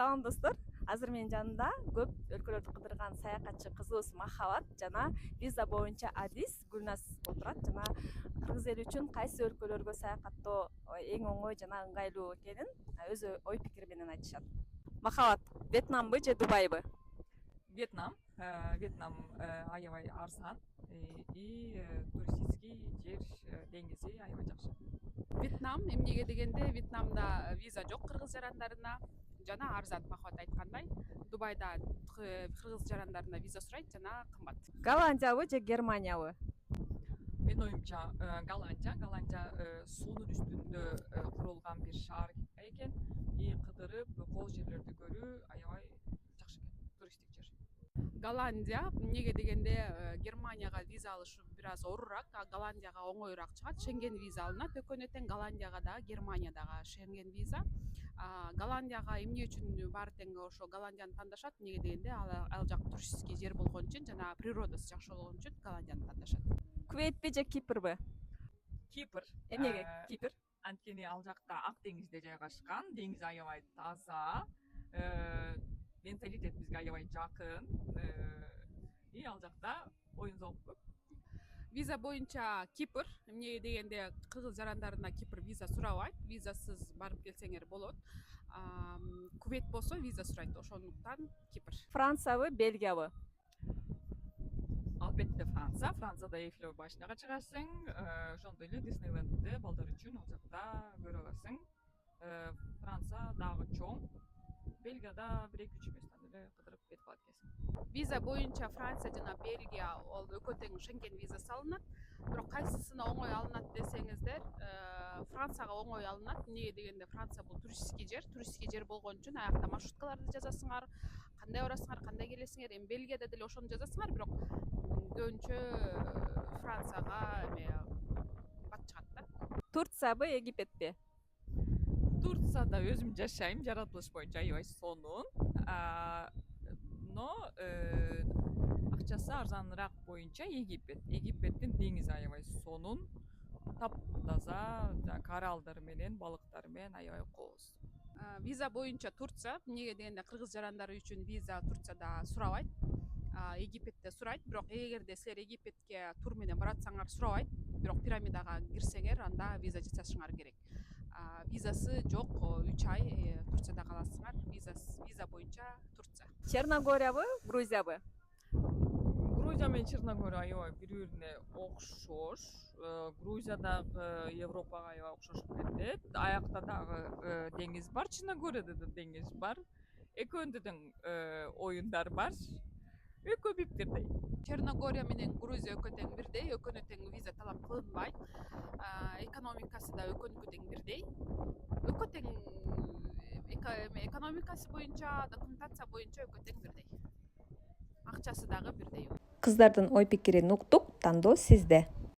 Салам достор. Азыр менин жанымда көп өлкөлөрдү кыдырган саякатчы кызыбыз Махабат жана виза боюнча Адис Гүлназ отурат жана кыргыз эли үчүн кайсы өлкөлөргө саякаттоо эң оңой жана ыңгайлуу экенин өз ой пикири менен айтышат. Махабат, Вьетнамбы же Дубайбы? Вьетнам. Вьетнам аябай арзан и туристический жер, деңизи аябай жакшы. Вьетнам эмнеге дегенде Вьетнамда виза жок кыргыз жарандарына жана арзан. Махабат айткандай, Дубайда кыргыз жарандарына виза сурайт жана кымбат. Голландиябы же Германиябы? Менин оюмча Голландия суунун үстүндө курулган бир шаар экен и кыдырып кол жерлерди көрүү аябай жакшы экен, туристтик жер. Голландия эмнеге дегенде Германияга виза алыш бир аз оорураак, а Голландияга оңоюраак чыгат. Шенген виза алынат, экөөнө тең Голландияга дагы Германиядагы Шенген виза. Голландияга эмне үчүн баары тең ошо Голландияны тандашат? Эмнеге дегенде ал жак туристический жер болгон үчүн жана природасы жакшы болгон үчүн Голландияны тандашат. Кувейтпи же Кипрбы? Кипр. Эмнеге Кипр? Анткени ал жакта Ак деңизде жайгашкан, деңиз аябай таза, менталитет бизге аябай жакын, и ал жакта оюн зоок көп. Виза боюнча Кипр, эмнеге дегенде кыргыз жарандарына Кипр виза сурабайт, визасыз барып келсеңер болот. Кувейт болсо виза сурайт, ошондуктан Кипр. Франциябы, Бельгиябы? Албетте Францияда Эйфель башынага чыгасың, ошондой эле Диснейлендде балдар үчүн ал жакта көрө аласың. Франция дагы чоң, Бельгияда 1-2 местен эле кыдырып кетип алат экенсиң. Виза боюнча Франция жана Бельгия ол экөө тең Шенген визасы алынат. Бирок кайсысына оңой алынат десеңиздер, Францияга оңой алынат. Эмнеге дегенде Франция бул туристический жер болгон үчүн аякта маршруткаларды жазасыңар, кандай барасыңар, кандай келесиңер. Эми Бельгияда деле ошону жазасыңар, бирок көбүнчө Францияга кымбат чыгат да. Турциябы, Египетпи? Турцияда өзүм жашайм, жаратылыш боюнча аябай сонун, но акчасы арзаныраак боюнча Египеттин деңизи аябай сонун, таптаза, коралдары менен, балыктары менен аябай кооз. Виза боюнча Турция, эмнеге дегенде кыргыз жарандары үчүн виза Турцияда сурабайт, Египетте сурайт. Бирок эгерде силер Египетке тур менен баратсаңар сурабайт, бирок пирамидага кирсеңер анда виза жасашыңар керек. Визасы жок, 3 ай Турцияда каласыңар. Виза боюнча Турция. Черногориябы, Грузиябы? Грузия менен Черногория аябай бири-бирине окшош. Грузия дагы Европага аябай окшошуп кетет. Аякта дагы деңиз бар, Черногорияда да деңиз бар. Экөөнүндө тең оюндар бар. Экөө бирдей. Черногория менен Грузия экөө тең бирдей, экөөнө тең виза талап кылынбайт. Экономикасы да экөөнүкү тең бирдей. Экөө тең экономикасы боюнча, документация боюнча экөө тең бирдей. Акчасы дагы бирдей. Кыздардын ой пикирин уктук, тандоо сизде.